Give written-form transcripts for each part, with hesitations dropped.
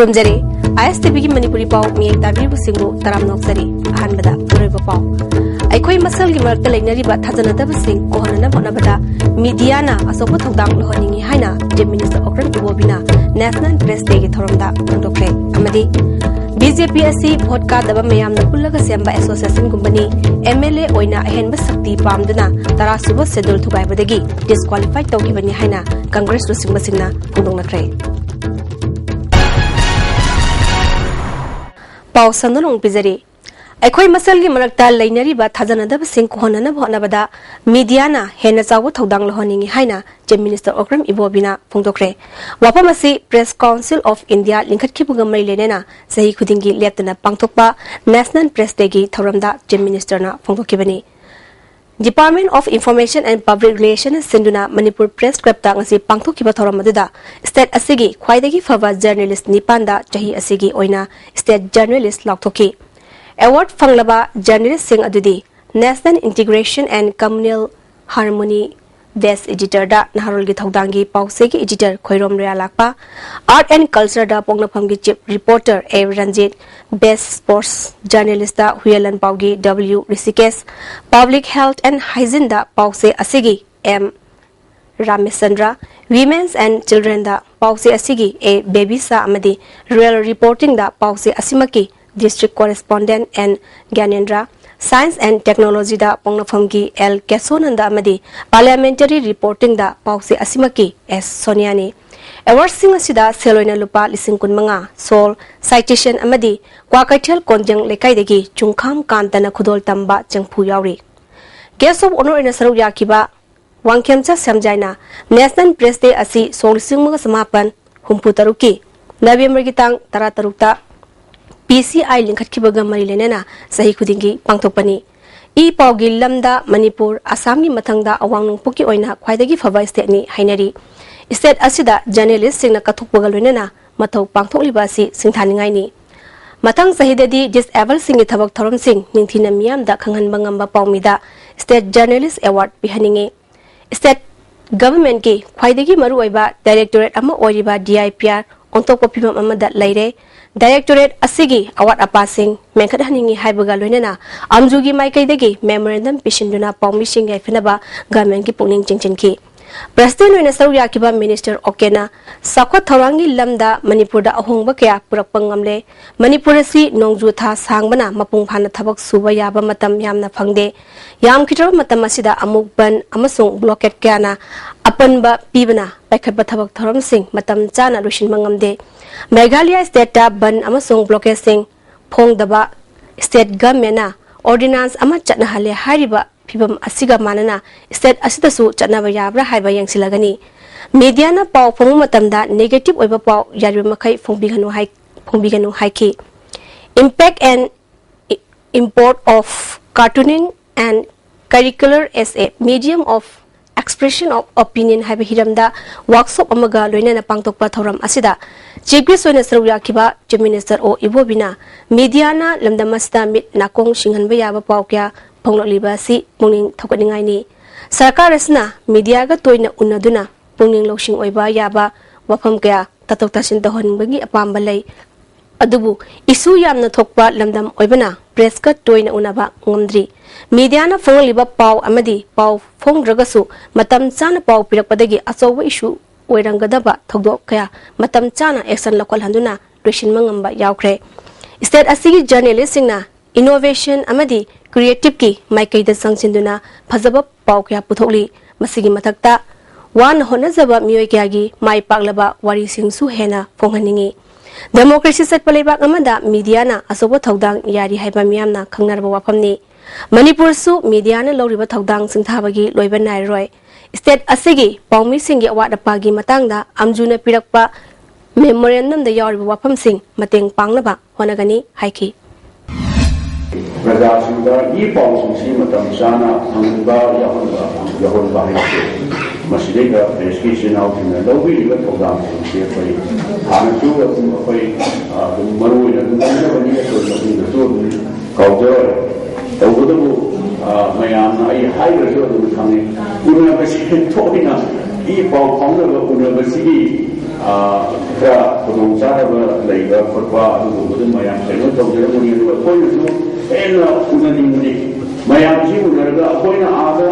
खुरुमजरी ISTV की मणिपुरी पाव मियेक ताबीरबु सिंगु तराम नोकजरी अहानबदा पुरैबा पाव अखोई मसल की मरक्ता लेनरिबा थाजनदबा सिंग कोहनना बनबदा मीडियाना असोबो थौदांग लहनिंगी हाइना चीफ मिनिस्टर ओक्रम इबोबिना नेशनल प्रेस डे की थोरमदा फोंदोखरे अमदी बीजेपी असि भोट कादबा मयामना पुल्लगा सेंबा एसोसिएशन गुंबनी एमएलए ओइना अहेनबा शक्ति पामदुना तरासुबो शेड्यूल थुगाइबदगी डिस्क्वालीफाई तौगिबनी हाइना कांग्रेस लुसिंगबा सिंगना फोंदोंनखरे पाव संदों पिजरी अखोई मसल की मरक्ता लेनरीबा थाजनदब सिंग कोहनना होनबदा मीडियाना हेना चाव थौदांग लहनिंगी हाइना चीफ मिनिस्टर ओक्रम इबोबिना फोंदोखरे वाफम असि प्रेस काउंसिल ऑफ इंडिया लिंखटखिबुगा मरि लेनेना सही खुदिंगी लेप्तना पांगथोकपा नेशनल प्रेस डे की थौरमदा चीफ मिनिस्टरना फोंदोखिबनी department of information and public relation सिंधुना मणिपुर प्रेस क्लबता ngasi पांगथोखिबा थौरम अदुदा स्टेट असिगी ख्वाइदगी फबा जर्नलिस्ट निपांदा चाही असिगी ओइना स्टेट जर्नलिस्ट लाउथोखि अवार्ड फंगलबा जर्नलिस्ट सिंग अदुदी national integration and communal harmony best editor दा नहारोल की थौदांगी पाउसे की एडिटर खोइरोम रेया लाकपा आर्ट एंड कल्चर दा पोंगनफम की chief reporter A Ranjit best sports journalist दा हुयलन पाउगी W Rishikesh public health and hygiene दा पाउसे असिगी M Rameshchandra women's and children दा पाउसे असिगी ए बेबीसा अमदी रियल रिपोर्टिंग दा पाउसे असिमकी district correspondent and Gyanendra science and technology दा पोंगनफम की एल केसोनंदा अमदी पार्लियामेंटरी रिपोर्टिंग दा पाउसे असिमकी एस सोनियानी अवार्ड सिंग असिदा सेलोइना लुपा लिसिंग कुनमंगा सोल साइटेशन अमदी क्वाकैथल कोंजंग लेकाइदगी चुंखाम कांतना खुदोल तंबा चंगफु यावरी गेस्ट ऑफ ऑनर इन सरुक याकिबा वांगखेमचा समजाइना नेशनल प्रेस डे असि सोलिसिंग समापन हुंपु तरुकी नवंबर की तांग 13 PCI लिंखटखिबगा मरि लेनेना सही खुदिंगी पांगथोकपनी ई पाउगी लमदा मणिपुर आसाम की मथंगदा अवांग नोंगपुकी ओइना ख्वाइदगी फबा स्टेटनी हाइनरी स्टेट असिदा जर्नलिस्ट सिंगना कथुकपगा लोइनेना मथौ पांगथोकलिबा असि सिंथानिंगाइनी मथंग सहिददी डिसेबल सिंगी थबक थरम सिंग निंथिना मियामदा खंगहनबा ngamba पाउमीदा स्टेट जर्नलिस्ट अवार्ड पिहनिंगे स्टेट गवर्नमेंट की ख्वाइदगी मरु ओइबा डायरेक्टोरेट अमा ओइरिबा DIPR ओंतोकपा फिबम अमदा लैरे डायरेक्टोरेट असिगी अवार्ड अपासिंग मेंखदहनिंगी हाइबगा लोइनेना आमजुगी माइकैदगी मेमोरेंडम पिसिंदुना पाउमिसिंग गाइफनबा गवर्नमेंट की पुनिंग चिंचिनकी प्रेसिडेंट ओइना सरुक याकिबा मिनिस्टर ओकेना साखवत थौरांगी लमदा मणिपुरदा अहोंगबा कया पुरकपा ngamle मणिपुर असि नोंगजु था सांगबना मपुंग फाना थबक सुबा याबा मतम यामना फंगदे याम खितरब मतम असिदा अमुक बन अमसुंग ब्लॉकेट कयाना अपनबा पीबना पाइखटबा थबक थौरमसिंग मतम चाना लुसिनबा ngamde मेघालय स्टेट दा बन अमसुंग ब्लॉकेट सिंग फोंगदबा स्टेट गवर्नमेंटना ऑर्डिनेंस अमा चटनाहले हारिबा फिबम असिगा मानना स्टेट असिदसु चटनाबा याब्रा हाइबा यंगसिलगनी मीडियाना पाव फोंग मतमदा नेगेटिव ओइबा पाव यारिबा मखै फोंबिगनु हाइकी impact and import of cartooning and curricular as a medium of expression of opinion हाइबा हिरमदा वर्कशॉप अमगा लोइनेना पांगतोकपा थौरम असिदा चीफ गेस्ट ओइना सरुक याकिबा चीफ मिनिस्टर ओ इबोबिना मीडियाना लमदमसदा मिट नाकोंग सिंहनबा याबा पाव क्या फोंगलोलिबा सि पुनिंग थोकनिंगाइनी सरकार असना मीडिया गा तोइना उन्नदुना पुनिंग लौसिंग ओइबा याबा वफम क्या ततोक तसिन तहनबगी अपाम बलै अदुबु इशू यामना थोकपा लमदम ओइबना प्रेस का तोइना उनाबा ngomdri मीडियाना फोंगलिबा पाव अमदी पाव फोंगद्रगसु मतम चाना पाव पिरकपदगी अचौबा इशू ओइरंगदबा थौदोक कया मतम चाना एक्शन लखल हंदुना लोइसिनबा ngamba यावख्रे स्टेट असिगी जर्नलिस्ट सिंगना इनोवेशन अमदी क्रिएटिव की माइकैदा संगसिंदुना फजबा पाव कया पुथोकली मसिगी मथक्ता वान होनजबा मियोय कयागी माइ पाकलबा वारी सिंगसु हेना फोंगहनिंगी डेमोक्रेसी सटपा लेबाक अमदा मीडियाना असोबा थौदांग यारी हाइबा मियामना खंगनरबा वाफमनी मणिपुर सु मीडियाना लौरिबा थौदांग सिंथाबगी लोइबा नाइरोय स्टेट असिगी पाउमी सिंगी अवार्ड अपागी मतंगदा आमजुना पिरकपा मेमोरेंडम दा यारिबा वाफम सिंग मतेंग पांगनबा होनगनी हाइकी प्रजासिंदा ई पाउसिंगसी मतम चाना फंगबा याहोनबा हाइके मसिदेगा प्रेसकी सिनाउथिना लौबिरिबा थौदांगसिंगसे अखोई हानसु अखोई मरुइना दुमबनी सोलबनी तो काउजर तौबदबु मयामना आई हाइरसु अदुम खांगे उनबसी थोइना ई पाउ फाउंडर उनबसी खरा खुदोंचारबा लैबा खोटबा अदुगुंबदु मयाम कइनो तौजरमनि अदुगा कोइनसु हेन्ना उननिंगनि मयामसि उनरगा अखोइना आदा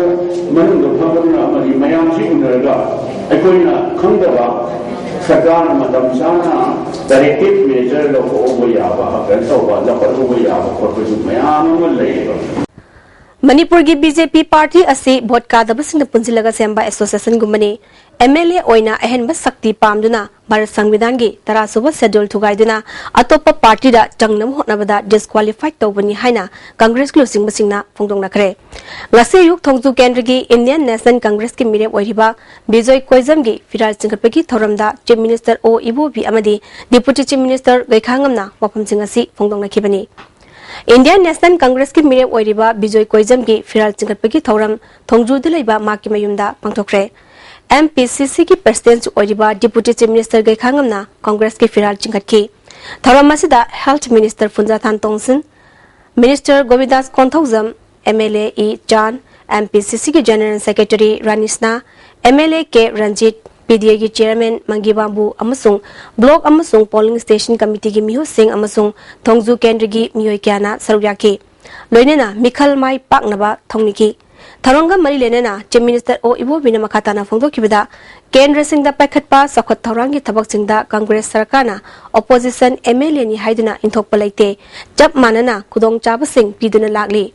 मनुंग फंगदुना अमदि मयामसि उनरगा अखोइना खंगदबा सरकार मतम चाना डायरेक्टिव मेजर लौब याबा कन तौबा लपदुब याबा खोटबसु मयाम अमा लैबा मणिपुर की बीजेपी पार्टी असी भोट कादबसिंग पुंजिलगा सेंबा एसोसिएशन गुमनी एमएलए ओइना अहनब शक्ति पामदुना भारत संविधान की 10 शेड्यूल थुगाइदुना अतोप पार्टी दा चंगनम होनबदा डिस्क्वालीफाइड तौबनी हाइना कांग्रेस क्लोसिंग बसिंगना फोंदोंनखरे ngase yuk thongju केंद्र की इंडियन नेशनल कांग्रेस की मिरे ओइरिबा बिजय कोइजम की फिराल चिंगपगी थोरमदा चीफ मिनिस्टर ओ इबोबी अमदी डिप्यूटी चीफ मिनिस्टर गैखांगमना वफमसिंग असि फोंदोंनखिबनी इंडियन नेशनल कांग्रेस की मिरे ओइरिबा बिजय कोइजम की फिराल चिंगपगी थोरम थोंजुद लैबा माकी मयुमदा पांथोखरे एमपीसीसी की प्रेसिडेंट ओइरिबा डिप्यूटी चीफ मिनिस्टर गैखांगमना कांग्रेस की फिराल चिंगखी थोरम असिदा health minister Phungzathang Tonsing minister Govindas Konthoujam MLA E चान एमपीसीसी की जनरल सेक्रेटरी रानिसना एमएलए के रंजीत पीडीए की चेयरमैन मंगी बाबू अमसुंग ब्लॉक अमसुंग पोलिंग स्टेशन कमिटी की मिहो सिंह अमसुंग थोंगजू केंद्र की मियोय क्याना सरुयाकी लोइनेना मिखल माई पाकनबा थोंगनिकी थरोंगा मरी लेनेना चीफ मिनिस्टर ओ इबोबिना मखाताना फोंदोखिबदा केंद्र सिंगदा पैखटपा सखत थौरांगी थबक सिंगदा कांग्रेस सरकारना ऑपोजिशन एमएलए नि हाइदुना इंथोकपा लैते जब मानना खुदोंग चाबा सिंग पीदुना लागली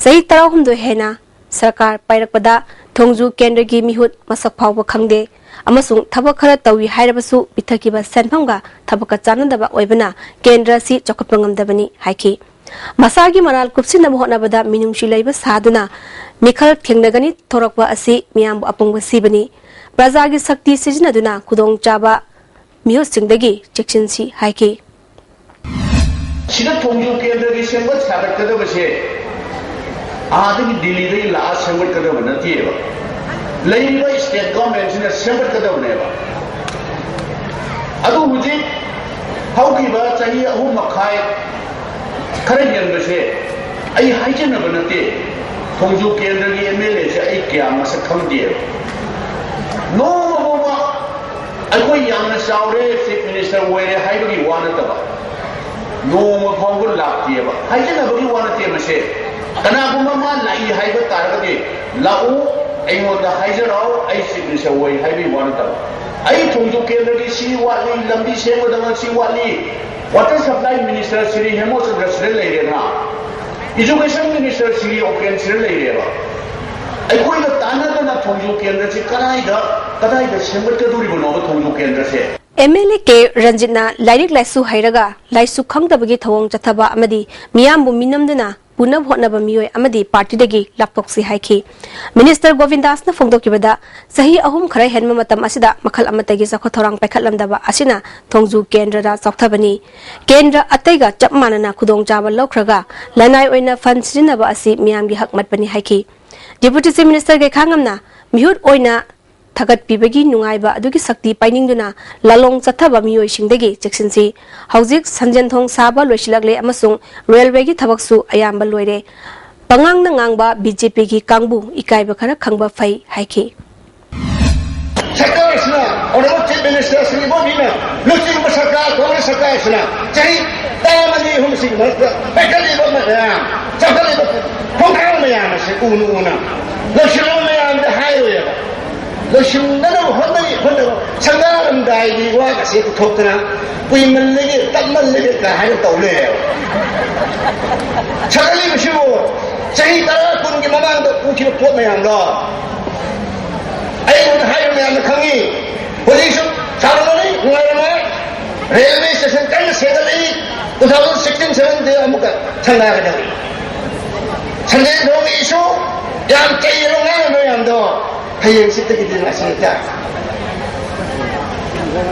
सही 13 हेना सरकार पाइरकपदा थोंगजू केंद्र की मिहुत मसक फावबा खंगदे अमसुंग थबक खरा तवी हाइरबसु पिथकिबा सेनफंगा थबक चानदबा ओइबना केंद्र सि चकपंगमदबनी हाइकी मसागी मनाल कुपसिनब होनबदा मिनुंगसि लैबा सादुना मिखल थेंगनगनी थोरकवा असि मियाम अपुंगबा सिबनी प्रजागी शक्ति सिजनदुना खुदोंग चाबा मिहो सिंगदगी चेक्सिनसि हाइकी सिदा थोंजू केंद्र की सेंबत सागतकदबसे आदि दिल्ली दे ला सेंबतकदब नतिएबा लैबा स्टेट गवर्नमेंट सिना सेंबतकदबनेबा अदु हुजि हौगिबा चाहि अहु मखाय खरे यंबसे आई हाइजनब नते थोंजू केंद्र की एमएलए से आई क्या मसक खंगदे नो मोमा अखोय यामना सावरे चीफ मिनिस्टर वेरे हाइबगी वानतबा नो मो फावगु लाक्तिएबा हाइजनबगी वानते मसे कनागुमा मा लाई हाइब तारगदे लाउ ऐमोदा हाइजराव आई चीफ मिनिस्टर वे हाइबी वानतबा आई थोंजू केंद्र की सी वाली लंबी सेमदमा सी वाली water supply minister Shri Hemchandra Shri लेरेना एजुकेशन मिनिस्टर श्री ओकेन श्री लेरेबा अखोई द तानादना थोंजू केंद्र से कदाइदा सेंबटकदुरिबनो थोंजू केंद्र से एमएलए के रंजितना लाइरिक लाइसु हैरगा लाइसु खंगदबगी थवंग चथबा अमदी मियामबु मिनमदना पुनब होनब मियोय अमदी पार्टीदगी लैपटॉपसी हाइकी मिनिस्टर गोविंदासना फोंदोकिबदा सही अहुम खरा हेनम मतम असिदा मखल अमतगी सखो थोरांग पैखलमदबा असिना थोंजू केंद्रदा चौथबनी केंद्र अतैगा चप मानना खुदोंग चाबा लौखरगा लनाय ओइना फंड सिनबा असि मियामगी हक मतपनी हाइकी डिप्यूटी चीफ मिनिस्टर के खांगमना मिहुत ओइना थगत पिबगी नुंगाइबा अदुगी शक्ति पाइनिंगदुना लालोंग चथबा मियोइसिंगदगी चेक्सिनसी हौजिक संजनथोंग साबा लोइसिलगले अमसुंग रेलवे की थबकसु अयाम्बा लोइरे पंगांग नांगबा बीजेपी की कांगबु इकाइबा खरा खंगबा फै हाइकी सरकारसना और चीफ मिनिस्टर श्री बोबीना लुचिंग सरकार कांग्रेस सरकारसना चाहि तामनी हुमसिंग पैकली बमया चकली फोंगांग मया से उनुना लुचिंग मया द हाईवे लुचिंगना होनबा संगारमदाई वागसे थोकना कुइमल्लेगे तमल्लेगे का हाय तौले चकली बिसु चाहि 10 कुन की ममांग द पुखि पोत मयाम लो ऐन हाय मयाम खंगी पोजीशन सारमनी गुआयमा रेलवे स्टेशन कन सेदली 2016-17 अमुका संगारदा संगे दोग इशू याम चैरोंगा मयाम दो हयें सितगी दिना सिता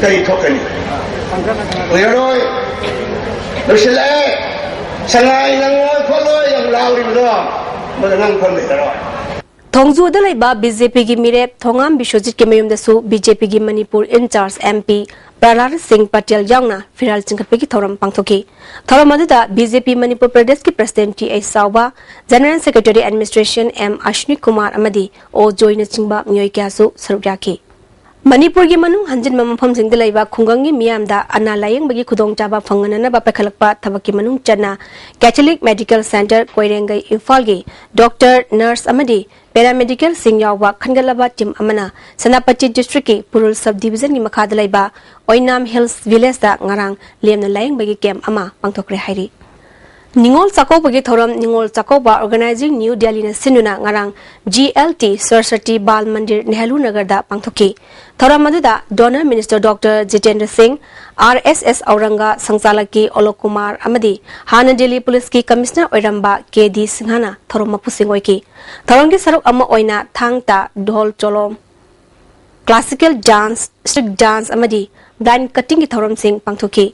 कई ठोकनी ओयरोय लोसिले संगाय नंगोय खोलोय यम लाउरिबदो मदनंग खोलेदरो थोंगजूद लैबा बीजेपी की मिरेप थोंगाम विश्वजित के मयुमदसु बीजेपी की मणिपुर इंचार्ज एमपी प्रहलाद सिंह पटेल यावना फिराल चिंगपगी थोरम पांथोकी थोरम अदुदा बीजेपी मणिपुर प्रदेश की president T S Saoba general secretary administration M Ashwini Kumar अमदी ओ जोइना चिंगबा मियोय क्यासु सरुयाकी Manipur gi manung hanjin mampham sing de laiba khungang gi miam da ana layeng bagi khudong chaba phangana ba pakhalakpa thabaki manung chana Catholic Medical Center Koirengai Imphal gi doctor nurse amadi paramedical sing yawa khangalaba team amana Sanapati district ki Purul sub division gi makha da laiba Oinam Hills village da ngarang lemna layeng bagi camp ama pangthokre hairi Ningol Chako bagi thoram Ningol Chako ba organizing New Delhi na sinuna ngarang GLT Saraswati Bal Mandir Nehru Nagar da pangthoki thoram maduda donor minister Dr Jitendra Singh RSS Auranga Sangchalaki Olok Kumar amadi Hana Delhi Police ki Commissioner Oiramba KD Singhana thoram mapusing oiki thoram gi saruk amma oina thangta dhol cholom classical dance street dance amadi blind cutting ki thoram sing pangthoki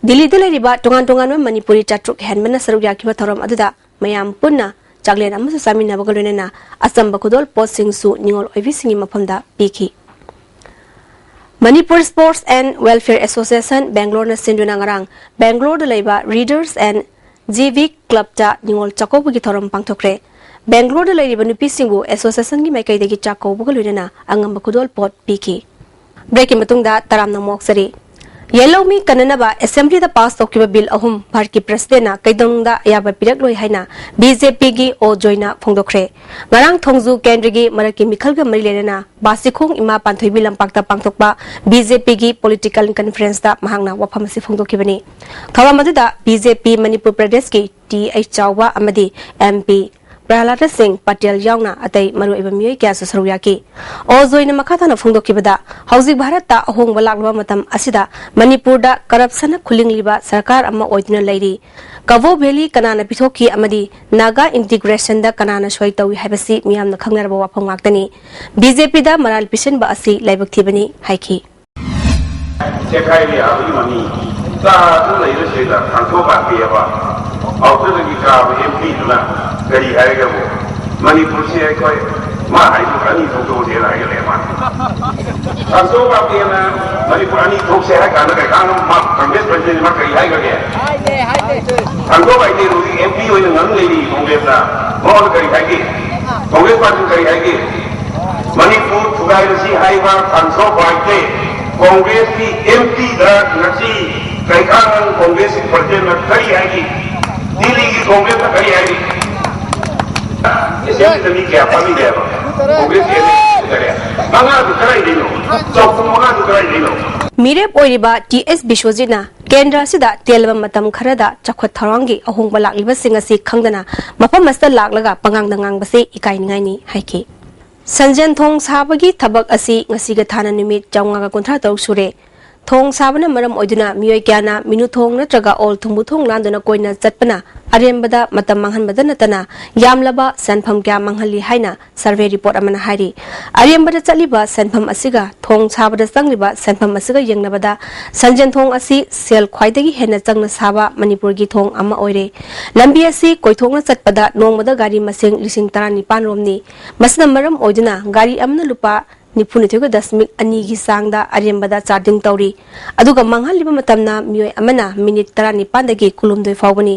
Delhi de lariba tongan Manipuri chatruk handmana saruk yakiba thoram aduda mayam punna chaglen amasu samina bagalunena asam bakudol posting su ningol oivi singi maphamda piki Manipur Sports and Welfare Association Bangalore na sinduna ngarang Bangalore de laiba Readers and GV Club ta ningol chakobu gi thoram pangthokre Bangalore de laiba nupi singu association gi maikai degi chakobu bagalunena angam bakudol pot piki break matungda taram na moksari Yellow me Kananaba Assembly the pass Okiba Bill Ahum Parki Presidena Kaidonga Yaba Piraklo Haina BJP gi O Joina Pongdokre Marang Thongzu Kendrigi Maraki Mikalga Marilena Basikung Ima Pantoi Bilam Pakta Pangtokba BJP gi Political Conference da Mahangna Wapamasi Pongdokibani Thawamadida BJP Manipur Pradesh ki T.H. Chawwa Amadi MP Prahalata Singh Patel Yauna Atai Maru Eba Miyoi Kya Saruyaki Ozoina Makatana Pungdokibada Hausi Bharata Ahong Balakwa Matam Asida Manipur da corruption Kuling Liba Sarkar Amma Oidina Lady Kavo Valley Kanana Pitoki Amadi Naga Integration da Kanana Shwaitawi Habasi Miam Kangaraba Pangaktani BJP da Maral Pishan Ba Asi Laibak Tibani Haiki Kari hai ga wo Manipur se hai koi ma hai ko ani thok do de la le ma Sanso ba pe na Manipur ani thok se hai ka na ka no ma Congress president ma kari hai ga ge Sanso ba de ru MP ho na ngang le ni Congress na mo kari hai ge Congress party kari hai ge Manipur thugai si hai ba Sanso ba de Congress ki MP da nasi kai ka Congress president na kari hai ge Delhi ki Congress na kari hai ge Ini demi apa ni dia? Kongres ini dia. Mana tu kerai dino? Jauh mana tu kerai dino? Mirep oiriba TS Bishwajina Kendra sida telba matam kharada chakhwat tharangi ahong balak liba singasi khangdana mapam masta laklaga pangang dangang base ikai ningai ni haiki Sanjan thong sabagi thabak asi ngasi ga thana numit jawnga ga kontra taw sure thong sabana maram oiduna miyoi kyana minu thong na traga ol thumbu thong landuna koina chatpana arembada matam manghanbada natana yamlaba sanpham kya manghali haina survey report amana hari arembada chaliba sanpham asiga thong sabada changliba sanpham asiga yengnabada sanjan thong asi sel khwaidagi hena changna saba manipur gi thong ama oire lambi asi koithongna chatpada nongmada gari maseng lising 19 romni masna maram oiduna gari amna lupa Nipunityoga dasmik ani gi sangda arembada charging tauri aduga manghaliba matamna miyoi amana minute 19 dagi kulumdoi fawbani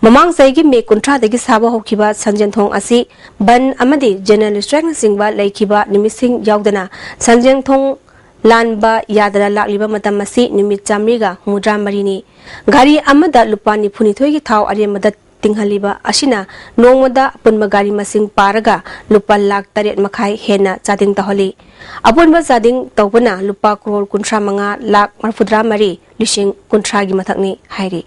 mamang saigi me kuntra dagi saba hokiba sanjan thong asi ban amadi general strike singba laikiba nimising yaudana sanjan thong lanba yadara lakliba matam asi nimit chamriga mudra marini gari amada lupani punithoi gi thaw arembada tinghaliba asina nongmoda punma gari masing paraga lupa lakh 8 makhai hena chading taholi apunba chading tawbana lupa crore 35 lakh 42 lising 13 gi mathakni hairi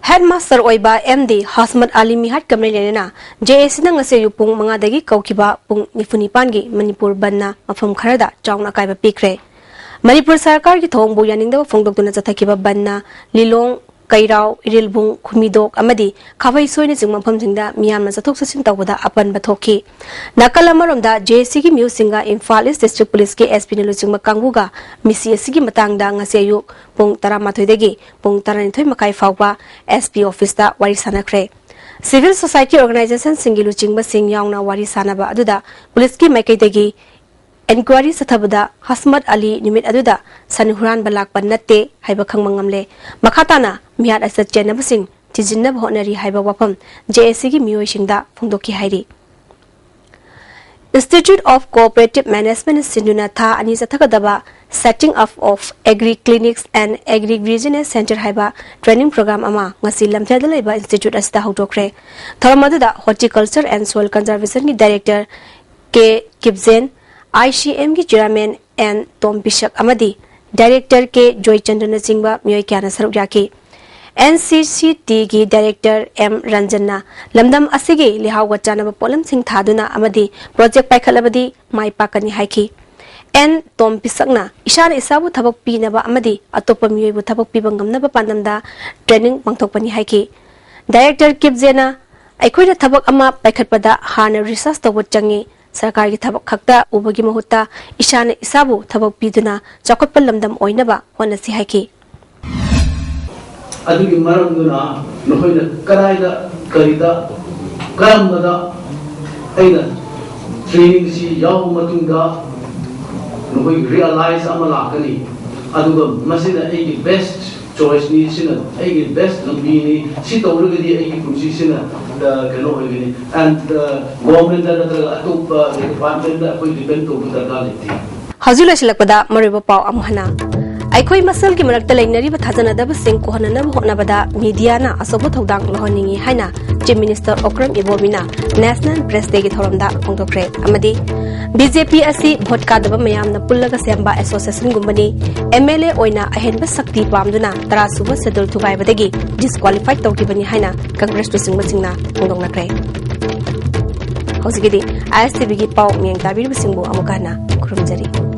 Headmaster oiba MD Hasmat Ali Mihat Kamrelena JS na ngase yupung mga dagi kaukiba pung nifunipan gi Manipur banna mafam kharada chawna kaiba pikre Manipur sarkar gi thongbu yaningda phongdokuna chathakiba banna lilong Kairao Irilbung Kumidok Amadi Kawai Soina Zingmam Jinda Myanmar Zatok Sasin Tawada Apan Bathoki Nakalamaramda JC ki Musinga Imphal East District Police ki SP Nilusingma Kanguga Misi Sigi Matangda Ngasiayu Pung Taramathoidegi Pung Taranithoi Makai Fawba SP Office da Wari Sanakre Civil Society Organization Singilu Chingba Sing Yauna Wari Sanaba Aduda Police ki Makaidegi Inquiry Satabada Hasmat Ali Nimit Aduda Sanhuran Balak Panate Haiba Kangmangamle Makatana Miat Asat Jenabasing Tijinab Honari Haiba Wapam JSC ki Miyoi Shingda Phongdoki Hairi Institute of Cooperative Management Sinduna Tha Ani Sathakadaba Setting Up of Agri Clinics and Agri Business Center Haiba Training Program Ama Ngasi Lamthada Laiba Institute Asta Hautokre Tharamada Horticulture and Soil Conservation ki Director K Kibzen ICM ki Chairman and Tom Bishak Amadi Director K Joy Chandana Singba Myoy Kyana Sarukyaki NCCT की director M Ranjana लमदम असिगे लिहाव चानब पोलम सिंह थादुना अमदी project पाइखलबदी माई पाकनी हाइकी एन तोम पिसकना इशान इसाबु थबक पीनबा अमदी अतोप मियोयबु थबक पिबंगमनबा पांदमदा ट्रेनिंग पांगथोकपनी हाइकी डायरेक्टर किपजेना अखोइना थबक अमा पाइखतपदा हाना रिसर्च तोब चंगी सरकार की थबक खक्ता उबगी महुत्ता इशान इसाबु थबक पीदुना चौकटप लमदम ओइनबा होनसी हाइकी अदुगी मरमदुना नखोइना कराइदा करिदा करमदा अइना ट्रेनिंग सी याव मतुंगा नखोइ रियलाइज अमा लाकनी अदुगा मसिना एगी बेस्ट चॉइस नि सिना एगी बेस्ट लंबी नि सि तौरगदि एगी पुंसी सिना कनो होगनी एंड गवर्नमेंट दा नतरा अतोप डिपार्टमेंट दा कोई डिपेंड तो दरकार लेती हजुला सिलकपदा मरिबा पाव अमहना अखोई मसल की मरक्ता लेनरीब थाजनदब सिंह कोहननब होनबदा मीडियाना असोब थौदांग लहनिंगी हाइना चीफ मिनिस्टर ओक्रम इबोबिना नेशनल प्रेस डे की थौरमदा फोंदोक्रे अमदी बीजेपी असि भोट कादब मयामना पुल्लगा सेंबा एसोसिएशन गुंबनी एमएलए ओइना अहेनब शक्ति पामदुना तरासुब शेड्यूल थुगाइबदगी डिस्क्वालीफाइड तौकिबनी हाइना कांग्रेस तुसिंगमसिंगना फोंदोंनाक्रे हौजिगिदि ISTV की पाव मियंग ताबिरब सिंगबु अमुकाना खुरुमजरी